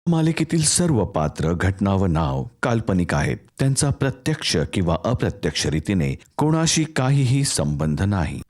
मालिकेतील सर्व पात्र, घटना व नाव काल्पनिक आहेत. त्यांचा प्रत्यक्ष किंवा अप्रत्यक्ष रीतीने कोणाशी काहीही संबंध नाही.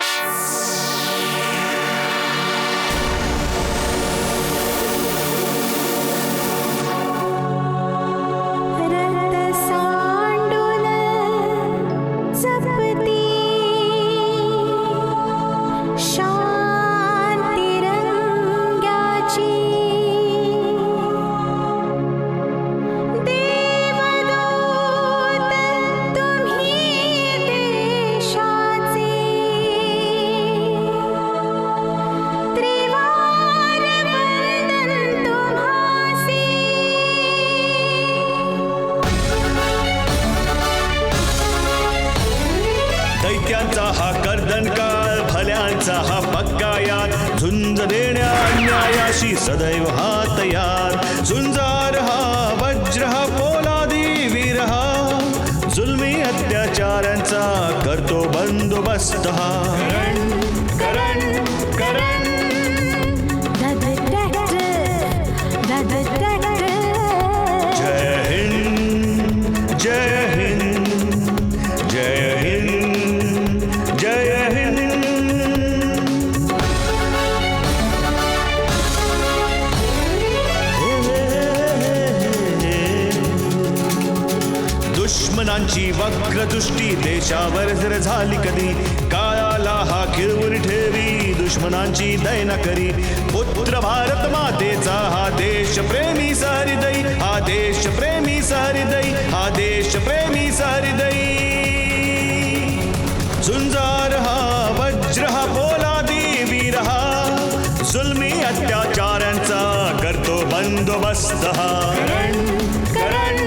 दैत्यांचा हा कर्दनकाळ, भल्यांचा हा पक्कायात, झुंज देण्या अन्यायाशी सदैव हा तयार. झुंजार हा वज्र हा पोलादी वीर हा, जुलमी अत्याचारांचा करतो बंदोबस्त हा. करण करण जय हिंद जय हिंद जय हिंद जय हिंद. दुश्मनांची वक्रदृष्टी देशावर जर झाली कधी, काळाला हा खिळवून ठेवी, दुश्मनांची दैना करी. पुत्र भारत मातेचा हा देश प्रेमी सहृदयी, हा देश प्रेमी सहृदयी, हा देश प्रेमी सहृदयी. झुंजार हा वज्र हा पोलादी वीर हा, जुलमी अत्याचारांचा करतो बंदोबस्त हा. Karan Karan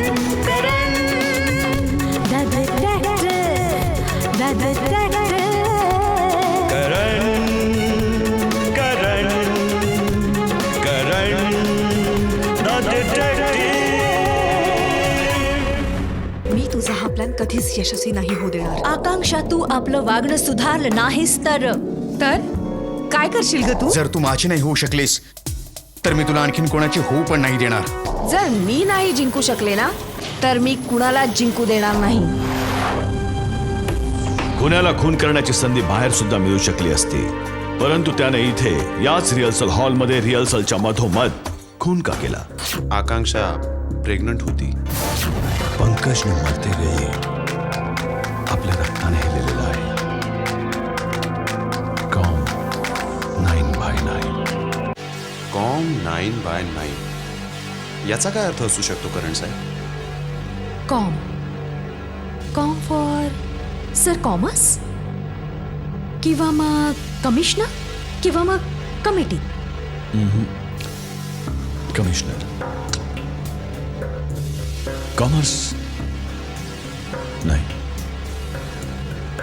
Karan Karan the detective. मी तुझा हा प्लॅन कधीच यशस्वी नाही होऊ देणार. आकांक्षा, तू आपलं वागणं सुधारलं नाहीस तर काय करशील ग तू? जर तू माझी नाही होऊ शकलीस तर मी तुला आणखीन कोणाची होऊ पण नाही देणार. जर मी नाही जिंकू शकले ना तर मी कुणाला जिंकू देणार नाही. गुन्ह्याला खून करण्याची संधी बाहेर सुद्धा मिळू शकली असती, परंतु त्याने इथे याच रिहर्सल हॉलमध्ये रिहर्सलच्या मधोमध खून का केला? आकांक्षा प्रेग्नंट होती. पंकजने मरते वेळी आपल्या रक्ताने हेलेलेलं आहे. कॉम 9/9. कॉम 9/9 याचा काय अर्थ असू शकतो करण साहेब? कॉम फॉर सर कॉमर्स, किंवा मग कमिशनर, किंवा मग कमिटी. कमिशनर. कॉमर्स नाही,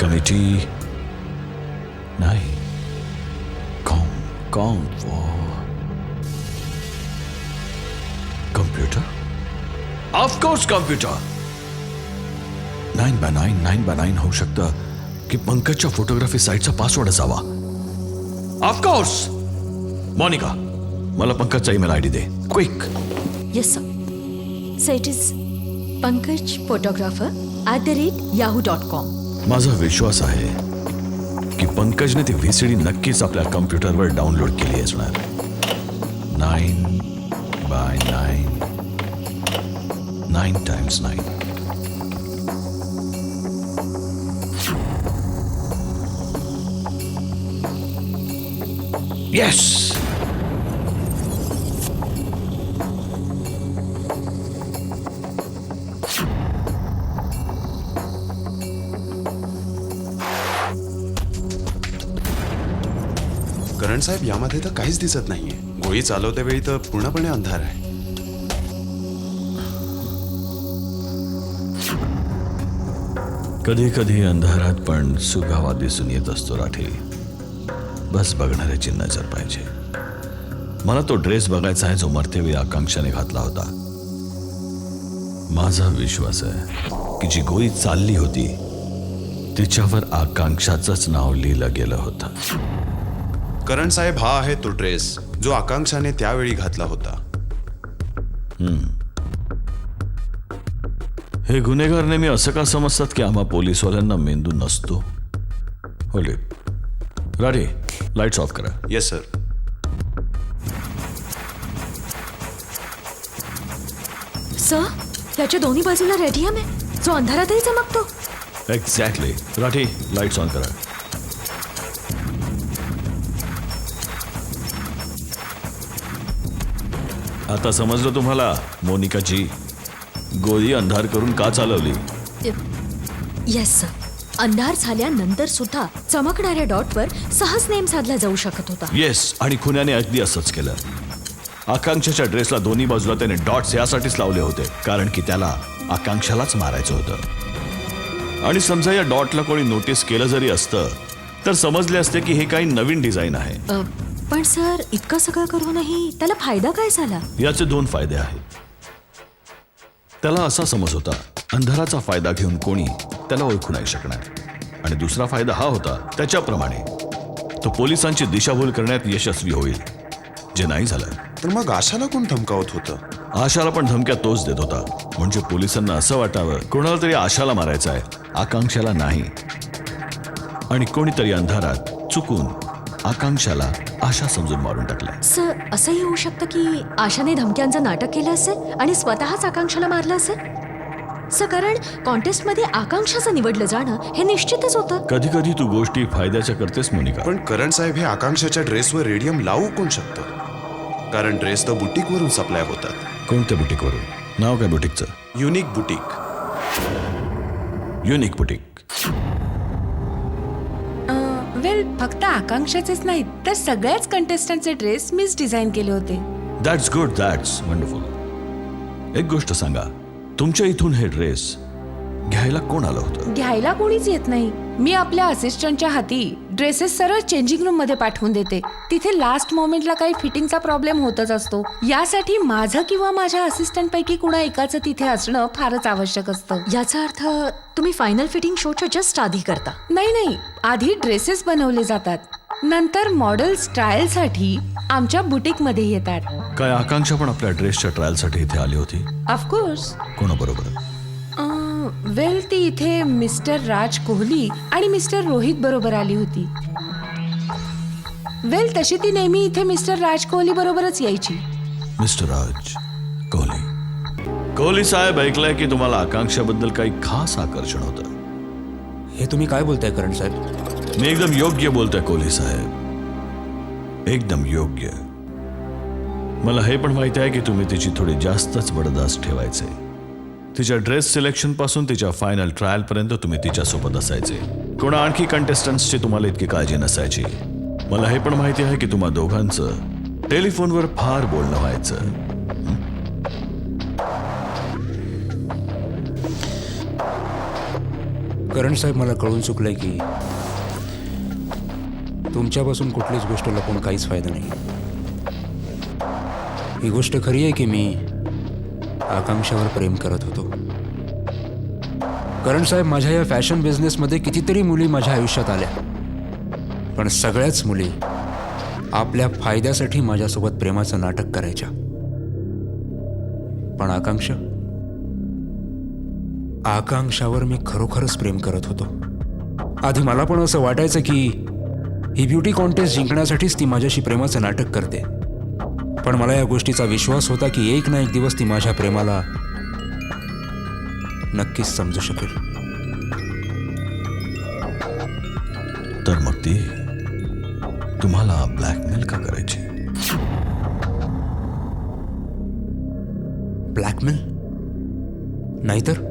कमिटी नाही, com for computer. Of course computer. 9/9 होऊ शकतं की पंकजच्या फोटोग्राफी साईटचा पासवर्ड असावा. ऑफकोर्स. मोनिका, मला पंकजचा ईमेल आयडी दे, quick. Yes sir. So it is Pankaj photographer @yahoo.com. माझा विश्वास आहे की पंकजने ती व्हीसीडी नक्कीच आपल्या कम्प्युटरवर डाउनलोड केली असणार. 9/9 9 times 9. Yes! करण साहेब, यामध्ये तर काहीच दिसत नाहीये. गोळी चालवते वेळी तर पूर्णपणे अंधार आहे. कधी कधी अंधारात पण सुगावा दिसून येत असतो राठी. बस बघणाऱ्याची नजर पाहिजे. मला तो ड्रेस बघायचा आहे जो मरतेवेळी आकांक्षाने घातला होता. माझा विश्वास आहे की जी गोळी चालली होती तिच्यावर आकांक्षाचंच नाव लिहिलं गेलं होतं. करण साहेब, हा आहे तो ड्रेस जो आकांक्षाने त्यावेळी घातला होता. हे गुन्हेगार नेहमी असं का समजतात की आम्हा पोलीसवाल्यांना मेंदू नसतो? Hold it. Radhe, lights off करा. Yes sir. सर, याच्या दोन्ही बाजूला रेडियम आहे जो अंधारातही चमकतो. एक्झॅक्टली. राठी, लाईट्स ऑन करा. आता समजलं तुम्हाला मोनिकाची गोळी अंधार करून का चालवली? Yes sir. अंधार झाल्यानंतर सुद्धा चमकणाऱ्या डॉटवर सहज नेम साधला जाऊ शकत होता. येस, आणि खुन्याने अगदी असंच केलं. आकांक्षाच्या ड्रेसला दोन्ही बाजूला त्याने डॉट्स यासाठीच लावले होते कारण की त्याला आकांक्षालाच मारायचं होतं. आणि समजा या डॉटला कोणी नोटीस केलं जरी असतं तर समजले असते की हे काही नवीन डिझाईन आहे. पण सर, इतकं सगळं करूनही त्याला फायदा काय झाला? याचे दोन फायदे आहेत. त्याला असा समज होता अंधाराचा फायदा घेऊन कोणी त्याला ओळखू नाही शकणार. आणि दुसरा फायदा हा होता त्याच्याप्रमाणे तो पोलिसांची दिशाभूल करण्यात यशस्वी होईल, जे नाही झालं. तर मग आशाला कोण धमकावत होतं? आशाला पण धमक्या तोच देत होता. म्हणजे पोलिसांना असं वाटावं कोणाला तरी आशाला मारायचं आहे, आकांक्षाला नाही. आणि कोणीतरी अंधारात चुकून आकांक्षाला आशा समजून मारून टाकलं. सर, असंही होऊ शकतं की आशाने धमक्यांचं नाटक केलं असेल आणि स्वतःच आकांक्षाला मारलं असेल. सर, कारण कॉन्टेस्टमध्ये आकांक्षाचं निवडलं जाणं हे निश्चितच होतं. कधी कधी तू गोष्टी फायद्याच्या करतेस मोनिका. पण करण साहेब, हे आकांक्षाच्या ड्रेसवर रेडियम लावू कोण शकतं? कारण ड्रेस तर बुटीकवरून सप्लाय होतात. कोणत्या बुटीकवरून? नाव काय बुटीकचं? Unique boutique. Unique boutique. Well, फक्त आकांक्षाचेच नाहीत तर सगळ्याच कंटेस्टंटचे ड्रेस मीच डिझाईन केले होते. That's good, that's wonderful. एक गोष्ट सांगा, तुमच्या इथून हे ड्रेस घ्यायला कोण आलं होतं? घ्यायला कोणीच येत नाही. मी आपल्या असिस्टंटच्या हाती ड्रेसेस सरळ चेंजिंग रूम मध्ये पाठवून देते. तिथे लास्ट मोमेंटला काही फिटिंगचा प्रॉब्लेम होतच असतो. यासाठी माझं किंवा माझ्या असिस्टंट पैकी कुणा एकाचं तिथे असणं फारच आवश्यक असतं. याचा अर्थ तुम्ही फायनल फिटिंग शोच्या जस्ट आधी करता? नाही, आधी ड्रेसेस बनवले जातात, नंतर मॉडेल्स ट्रायलसाठी आमच्या बुटीकमध्ये येतात. काय आकांक्षा पण आपल्या ड्रेसच्या ट्रायलसाठी इथे आली होती? ऑफकोर्स. कोणाबरोबर? वेल, ती इथे मिस्टर राज कोहली आणि मिस्टर रोहित बरोबर आली होती. वेल, तशी ती नेहमी इथे मिस्टर राज कोहली बरोबरच यायची. मिस्टर राज कोहली. कोहली साहेब, ऐकलंय की तुम्हाला आकांक्षाबद्दल काही खास आकर्षण होतं. हे तुम्ही काय बोलताय करण साहेब? मी एकदम योग्य बोलतोय कोहली साहेब, एकदम योग्य. मला हे पण माहिती आहे की तुम्ही तिची थोडी जास्तच बडदास्त ठेवायचे. तिच्या ड्रेस सिलेक्शन पासून तिच्या फायनल ट्रायल पर्यंत तुम्ही तिच्यासोबत असायचे. कोणा आणखी कंटेस्टंट्सची तुम्हाला इतकी काळजी नसायची. मला हे पण माहिती आहे की तुम्हा दोघांचं टेलिफोनवर फार बोलणं व्हायचं. करण साहेब, मला कळून चुकलंय की तुमच्यापासून कुठलीच गोष्ट लपवून काहीच फायदा नाही. ही गोष्ट खरी आहे की मी आकांक्षावर प्रेम करत होतो. करण साहेब, माझ्या या फॅशन बिझनेसमध्ये कितीतरी मुली माझ्या आयुष्यात आल्या, पण सगळ्याच मुली आपल्या फायद्यासाठी माझ्यासोबत प्रेमाचं नाटक करायच्या. पण आकांक्षावर मी खरोखरच प्रेम करत होतो. आधी मला पण असं वाटायचं की ही ब्युटी कॉन्टेस्ट जिंकण्यासाठीच ती माझ्याशी प्रेमाचं नाटक करते. पण मला या गोष्टीचा विश्वास होता की एक ना एक दिवस ती माझ्या प्रेमाला नक्कीच समजू शकेल. तर मग ती तुम्हाला ब्लॅकमेल का करायची? ब्लॅकमेल? नाहीतर.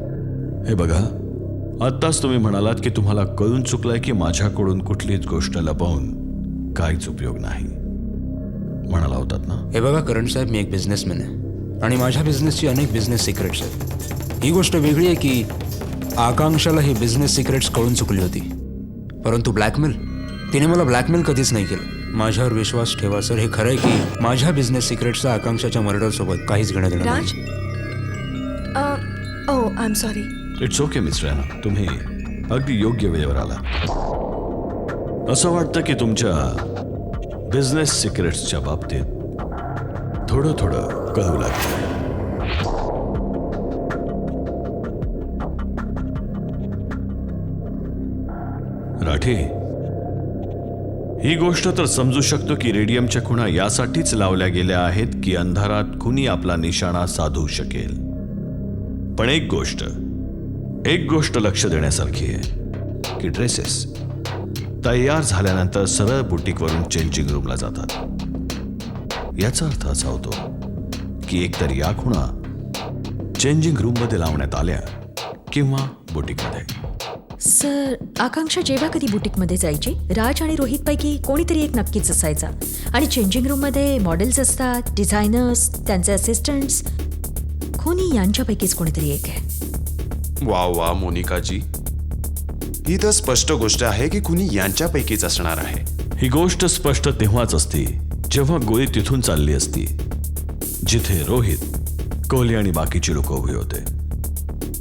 हे बघा, आत्ताच तुम्ही म्हणालात की तुम्हाला कळून चुकलंय की माझ्याकडून कुठलीच गोष्ट लपवून काहीच उपयोग नाही म्हणाला होतात ना. हे बघा करण साहेब, मी एक बिझनेसमॅन आहे आणि माझ्या बिझनेसची अनेक बिझनेस सिक्रेट्स आहेत. ही गोष्ट वेगळी आहे की आकांक्षाला ही बिझनेस सिक्रेट्स कळून चुकली होती. परंतु ब्लॅकमेल, तिने मला ब्लॅकमेल कधीच नाही केलं. माझ्यावर विश्वास ठेवा सर, हे खरं आहे की माझ्या बिझनेस सिक्रेट्सचा आकांक्षाच्या मर्डरसोबत काहीच घेणं देणं राज, नाही. Oh I am sorry. It's okay mister Rana, तुम्ही अगदी योग्य वेळेवर आला. असं वाटतं की तुमच्या बिझनेस सिक्रेट्सच्या बाबतीत थोडं थोडं कळू लागलं. राठी, ही गोष्ट तर समजू शकतो की रेडियमच्या खुणा यासाठीच लावल्या गेल्या आहेत की अंधारात कुणी आपला निशाणा साधू शकेल. पण एक गोष्ट लक्ष देण्यासारखी आहे की ड्रेसेस तयार झाल्यानंतर सरळ बुटीकवरून चेंजिंग रूमला जातात. याचा अर्थ असा होतो की एकतर या खुणा चेंजिंग रूममध्ये लावण्यात आल्या किंवा बुटीकमध्ये. सर, आकांक्षा जेव्हा कधी बुटीकमध्ये जायची, राज आणि रोहित पैकी कोणीतरी एक नक्कीच असायचा. आणि चेंजिंग रूममध्ये मॉडेल्स असतात, डिझायनर्स, त्यांचे असिस्टंट्स. कोणी यांच्यापैकीच कोणीतरी एक आहे. वा वा मोनिकाजी, ही तर स्पष्ट गोष्ट आहे की कुणी यांच्यापैकीच असणार आहे. ही गोष्ट स्पष्ट तेव्हाच असती जेव्हा गोळी तिथून चालली असती जिथे रोहित, कोहली आणि बाकीची लोक उभे होते.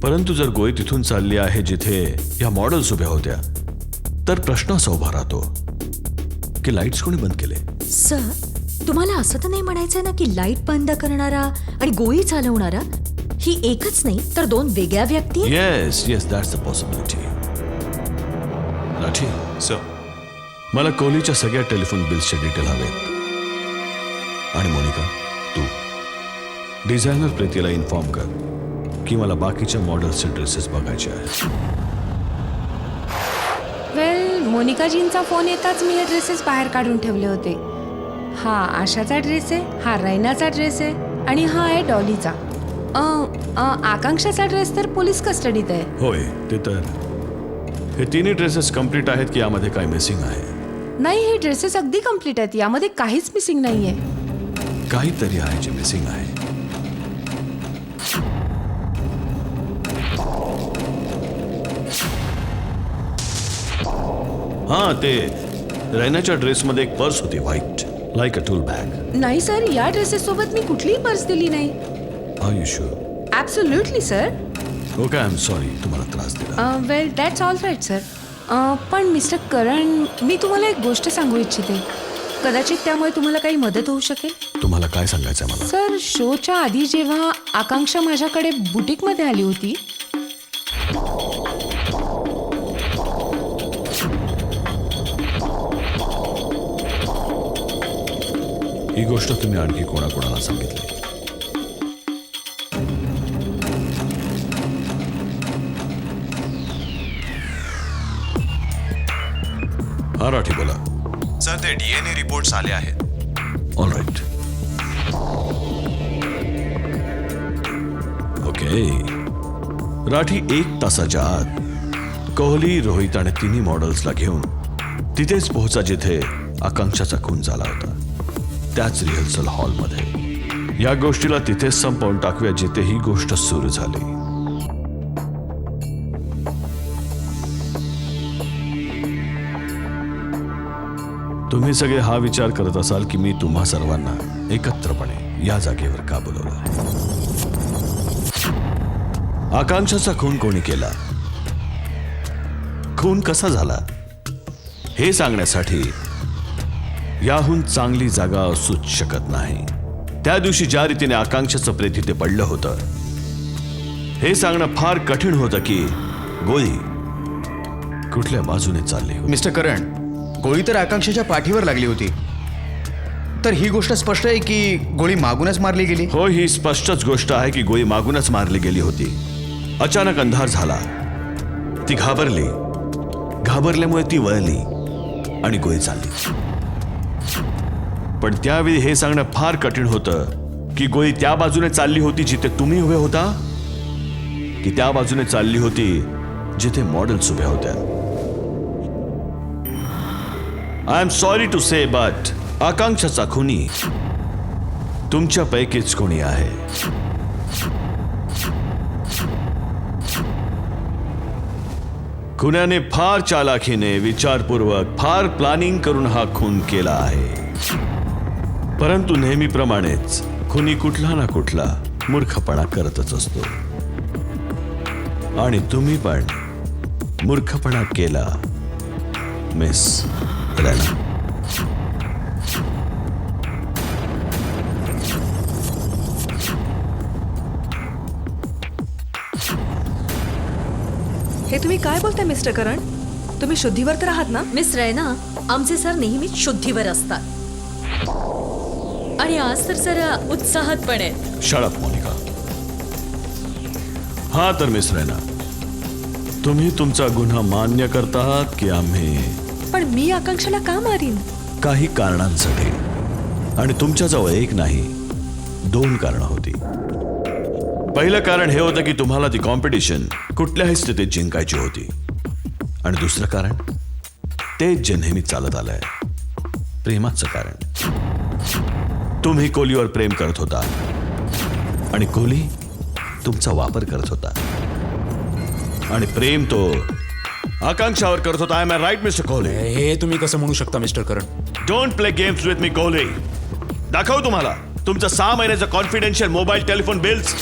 परंतु जर गोळी तिथून चालली आहे जिथे या मॉडेल्स उभ्या होत्या, तर प्रश्न असा उभा राहतो की लाईट्स कोणी बंद केले. सर, तुम्हाला असं तर नाही म्हणायचंय ना की लाईट बंद करणारा आणि गोळी चालवणारा ही एकच नाही तर दोन वेगळ्या व्यक्ती आहेत? Yes, that's the possibility. Rathi, sir, मला कोहलीच्या सगळ्या टेलिफोन बिल्सचे डिटेल हवेत. आणि मोनिका, तू डिझायनर प्रीतीला इन्फॉर्म कर की मला बाकीच्या मॉडेल्सचे ड्रेसेस बघायचे आहेत. वेल, मोनिकाजींचा फोन येताच मी हे ड्रेसेस बाहेर काढून ठेवले होते. हा आशाचा ड्रेस आहे, हा रैनाचा ड्रेस आहे आणि हा आहे डॉलीचा. आकांक्षाचा ड्रेस तर पोलीस कस्टडीत आहे. होय, ते तर. हे तिन्ही ड्रेसेस कम्प्लीट आहेत की यामध्ये काय मिसिंग आहे? नाही, हे ड्रेसेस अगदी कम्प्लीट आहेत. यामध्ये काहीच मिसिंग नाहीये. काहीतरी आहे जे मिसिंग आहे. हा, ते रैनाच्या ड्रेसमध्ये एक पर्स होती, white, like a tool bag. नाही सर, या ड्रेसेस सोबत मी कुठलीही पर्स दिली नाही. Are you sure? Absolutely sir. Okay, I am sorry तुम्हाला त्रास दिला. Well, that's all right sir. पण मिस्टर करण, मी तुम्हाला एक गोष्ट सांगू इच्छिते. कदाचित त्यामुळे तुम्हाला काही मदत होऊ शकेल. तुम्हाला काय सांगायचं मला? सर, शोच्या आधी जेव्हा आकांक्षा माझ्याकडे बुटीकमध्ये आली होती, ही गोष्ट तुम्ही आणखी कोणाकोणाला सांगितली? हा, राठी बोला. सर, ते DNA रिपोर्ट्स आले आहेत. All right. ओके. राठी 1 तासाच्या आत कोहली, रोहित आणि तिन्ही मॉडेल्सला घेऊन तिथेच पोहोचा जिथे आकांक्षाचा खून झाला होता, त्याच रिहर्सल हॉलमध्ये. या गोष्टीला तिथेच संपवून टाकूया जिथे ही गोष्ट सुरू झाली. तुम्ही सगळे हा विचार करत असाल की मी तुम्हा सर्वांना एकत्रपणे या जागेवर का बोलवलं. आकांक्षाचा खून कोणी केला, खून कसा झाला हे सांगण्यासाठी याहून चांगली जागा असूच शकत नाही. त्या दिवशी ज्या रीतीने आकांक्षाचं प्रेत इथे पडलं होतं, हे सांगणं फार कठीण होतं की गोळी कुठल्या बाजूने चालली होती. मिस्टर करण, गोळी तर आकांक्षाच्या पाठीवर लागली होती. तर ही गोष्ट स्पष्ट आहे की गोळी मागूनच मारली गेली. हो, ही स्पष्टच गोष्ट आहे की गोळी मागूनच मारली गेली होती. अचानक अंधार झाला, ती घाबरली, घाबरल्यामुळे ती वळली आणि गोळी चालली. पण त्यावेळी हे सांगणं फार कठीण होतं की गोळी त्या बाजूने चालली होती जिथे तुम्ही उभे होता, की त्या बाजूने चालली होती जिथे मॉडेल्स उभ्या होत्या. I am sorry to say, but आकांक्षाचा खुनी तुमच्यापैकीच कोणी आहे. खुन्याने फार चालाखीने, विचारपूर्वक, फार प्लॅनिंग करून हा खून केला आहे. परंतु नेहमीप्रमाणेच खुनी कुठला ना कुठला मूर्खपणा करतच असतो. आणि तुम्ही पण मूर्खपणा केला मिस रैना. हे तुम्ही काय बोलताय मिस्टर करण? तुम्ही शुद्धीवर तर आहात ना? मिस रैना, आमचे सर नेहमीच शुद्धीवर असतात आणि आज तर जरा उत्साहात पण आहेत. Shut up Monica. हा तर मिस रैना, तुम्ही तुमचा गुन्हा मान्य करता आहात की आम्ही? पण मी आकांक्षाला का मारीन? काही कारणांसाठी. आणि तुमच्याजवळ एक नाही 2 कारणं होती. पहिलं कारण हे होतं की तुम्हाला ती कॉम्पिटिशन कुठल्याही स्थितीत जिंकायची होती. आणि दुसरं कारण तेच जे नेहमी चालत आलंय, प्रेमाचं कारण. तुम्ही कोहलीवर प्रेम करत होता आणि कोहली तुमचा वापर करत होता. आणि प्रेम तो आकांक्षावर करत होता. I am right mister Kohli? हे तुम्ही कसं म्हणू शकता mister Karan? Don't play games with me Kohli. दाखव तुम्हाला तुमचं 6 महिन्याचं कॉन्फिडेन्शियल मोबाईल टेलिफोन बिल्स.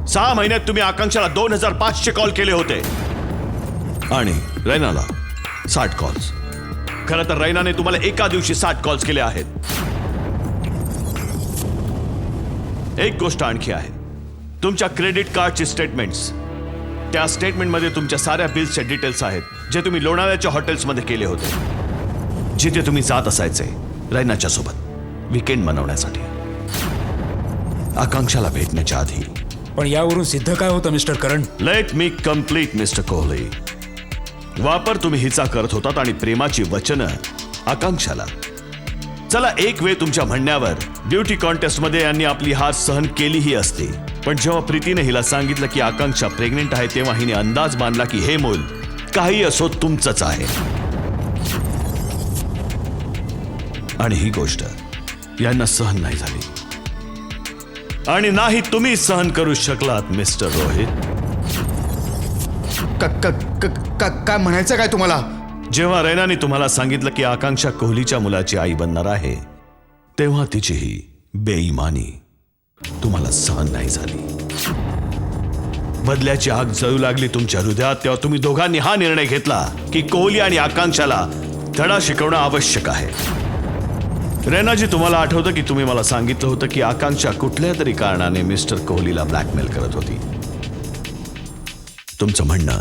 6 महिन्यात तुम्ही आकांक्षाला 2500 कॉल केले होते आणि रैनाला 60 कॉल्स. खरं तर रैनाने तुम्हाला एका दिवशी 60 कॉल्स केले आहेत. एक गोष्ट आणखी आहे, तुमच्या क्रेडिट कार्डची स्टेटमेंट्स. त्या स्टेटमेंटमध्ये तुमच्या साऱ्या बिल्सचे डिटेल्स आहेत जे तुम्ही लोणावळ्याच्या हॉटेल्समध्ये केले होते, जिथे तुम्ही जात असायचे रैनाच्या सोबत विकेंड मनवण्यासाठी, आकांक्षाला भेटण्याच्या आधी. पण यावरून सिद्ध काय होतं mister Karan? Let me complete mister Kohli. वापर तुम्ही हिचा करत होतात आणि प्रेमाची वचनं आकांक्षाला. चला, एक वेळ तुमच्या म्हणण्यावर ब्युटी कॉन्टेस्टमध्ये यांनी आपली हार सहन केलीही असती. पण जेव्हा प्रीतीने हिला सांगितलं की आकांक्षा प्रेग्नेंट आहे, तेव्हा हिने अंदाज बांधला की हे मूल काही असो तुमचंच आहे. आणि ही गोष्ट यांना सहन नाही झाली आणि नाही तुम्ही सहन करू शकलात मिस्टर रोहित. काय म्हणायचं काय तुम्हाला? जेव्हा रैनाने तुम्हाला सांगितलं की आकांक्षा कोहलीच्या मुलाची आई बनणार आहे, तेव्हा तिची ही बेईमानी तुम्हाला सहन नाही झाली. बदल्याची आग जळू लागली तुमच्या हृदयात, तेव्हा तुम्ही दोघांनी हा निर्णय घेतला की कोहली आणि आकांक्षाला धडा शिकवणं आवश्यक आहे. रैनाजी, तुम्हाला आठवतं की तुम्ही मला सांगितलं होतं की आकांक्षा कुठल्या तरी कारणाने मिस्टर कोहलीला ब्लॅकमेल करत होती. तुमचं म्हणणं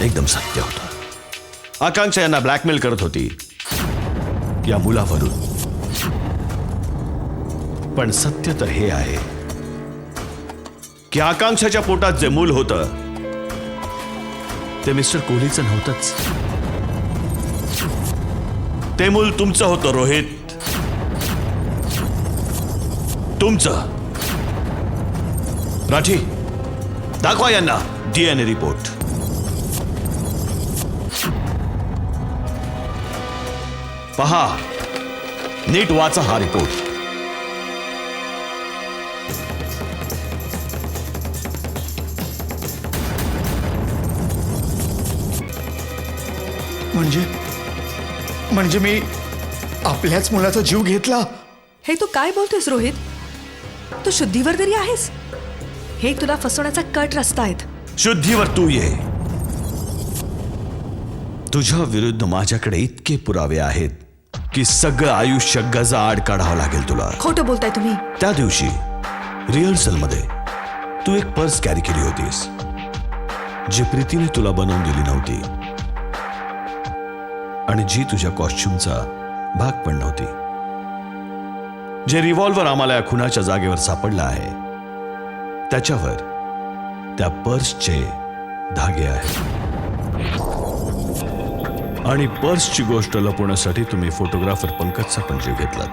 एकदम सत्य होतं. आकांक्षा यांना ब्लॅकमेल करत होती या मुलावरून. पण सत्य तर हे आहे की आकांक्षाच्या पोटात जे मूल होतं ते मिस्टर कोहलीचं नव्हतंच. ते मूल तुमचं होतं रोहित, तुमचं. राठी, दाखवा यांना DNA रिपोर्ट. पहा, नीट वाचा हा रिपोर्ट. म्हणजे मी आपल्याच मुलाचा जीव घेतला? हे तू काय बोलतोयस रोहित? तू शुद्धीवर तरी आहेस? हे तुला फसवण्याचा कट रस्ता आहेत. शुद्धीवर तू ये. तुझ्या विरुद्ध माझ्याकडे इतके पुरावे आहेत की सगळं आयुष्य गजा आड काढावं लागेल तुला. खोटं बोलताय तुम्ही. त्या दिवशी रिहर्सलमध्ये तू एक पर्स कॅरी केली होतीस जी प्रीतीने तुला बनवून दिली नव्हती आणि जी तुझ्या कॉस्ट्युमचा भाग पण नव्हती. जे रिव्हॉल्वर आम्हाला या खुनाच्या जागेवर सापडला आहे त्याच्यावर त्या पर्सचे धागे आहेत. आणि पर्सची गोष्ट लपवण्यासाठी तुम्ही फोटोग्राफर पंकजचा पण जीव घेतलात.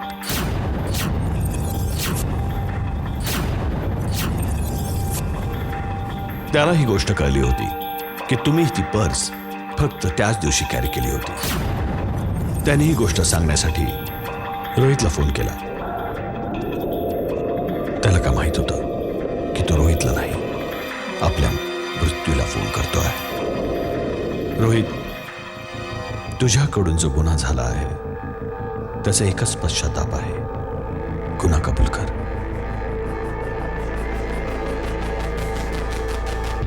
त्याला ही गोष्ट कळली होती की तुम्ही ती पर्स फक्त त्याच दिवशी कॅरी केली होती. त्याने ही गोष्ट सांगण्यासाठी रोहितला फोन केला. त्याला का माहित होतं की तो रोहितला नाही, आपल्या मृत्यूला फोन करतोय. रोहित, तुझ्याकडून जो गुन्हा झाला आहे त्याचा एकच पश्चाताप आहे, गुन्हा कबूल कर.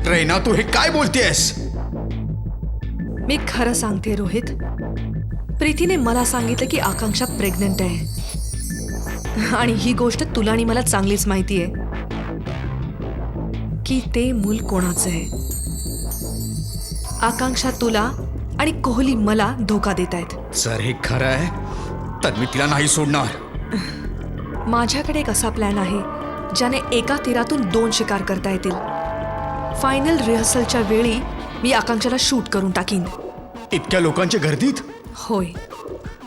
रैना, तू हे काय बोलतेस? मी खरं सांगते रोहित, प्रीतीने मला सांगितलं की आकांक्षा प्रेग्नंट आहे आणि ही गोष्ट तुला आणि मला चांगलीच माहिती आहे की ते मूल कोणाचं आहे. आकांक्षा तुला आणि कोहली मला धोका देत आहेत. जर हे खरं आहे तर मी तिला नाही सोडणार. माझ्याकडे एक असा प्लॅन आहे ज्याने एका तीरातून 2 शिकार करता येतील. फायनल रिहर्सलच्या वेळी मी आकांक्षाला शूट करून टाकीन. इतक्या लोकांच्या गर्दीत? होय,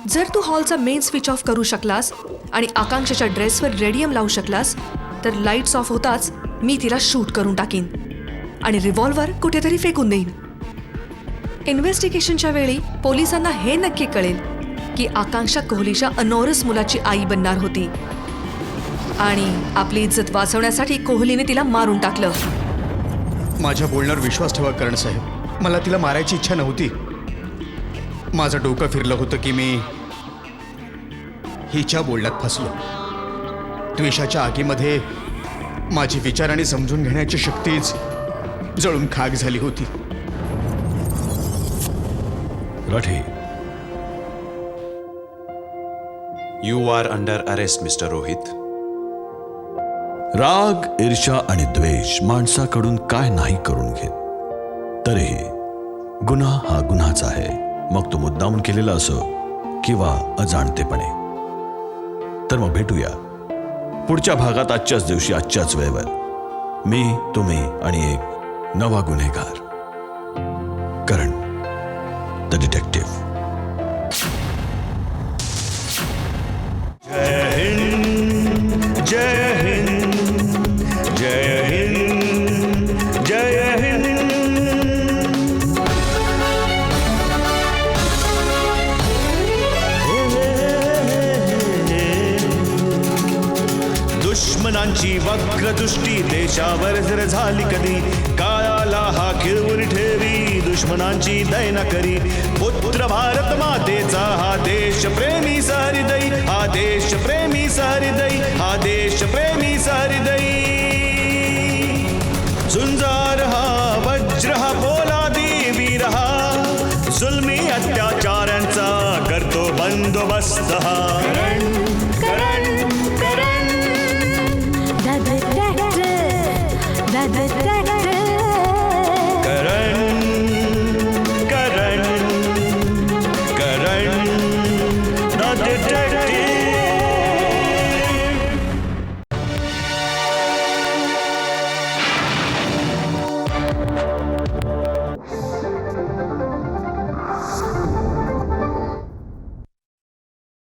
जर तू हॉलचा मेन स्विच ऑफ करू शकलास आणि आकांक्षाच्या ड्रेसवर रेडियम लावू शकलास तर लाईट्स ऑफ होताच मी तिला शूट करून टाकीन आणि रिव्हॉल्वर कुठेतरी फेकून देईन. इन्व्हेस्टिगेशनच्या वेळी पोलिसांना हे नक्की कळेल की आकांक्षा कोहलीच्या अनोरस मुलाची आई बनणार होती आणि आपली इज्जत वाचवण्यासाठी कोहलीने तिला मारून टाकलं. माझ्या बोलण्यावर विश्वास ठेवा करण साहेब. मला तिला मारायची इच्छा नव्हती. माझं डोकं फिरलं होतं की मी हिच्या बोलण्यात फसलो. द्वेषाच्या आगीमध्ये माझी विचाराने समजून घेण्याची शक्तीच जळून खाक झाली होती. Rathi, you are under arrest mister Rohit. राग, ईर्ष्या आणि द्वेष माणसाकडून काय नाही करून घेत, तरीही गुन्हा हा गुन्हाच आहे, मग तो मुद्दामून केलेला असो किंवा अजाणतेपणे. तर मग भेटूया पुढच्या भागात आजच्याच दिवशी आजच्याच वेळेवर. मी, तुम्ही आणि एक नवा गुन्हेगार, करण द डिटेक्टिव्ह. जय हिंद, जय हिंद, जय हिंद, जय हिंद. दुश्मनांची वक्रदृष्टी देशावर जर झाली कधी, काळाला हा खिळवून ठेवी दुश्मनांची दैना करी. पुत्र भारत मातेचा हा देश प्रेमी सहृदयी, हा देश प्रेमी सहृदयी, हा देश प्रेमी सहृदयी. झुंजार हा वज्र हा पोलादी वीर हा, जुलमी अत्याचारांचा करतो बंदोबस्त हा. Karen, the detective.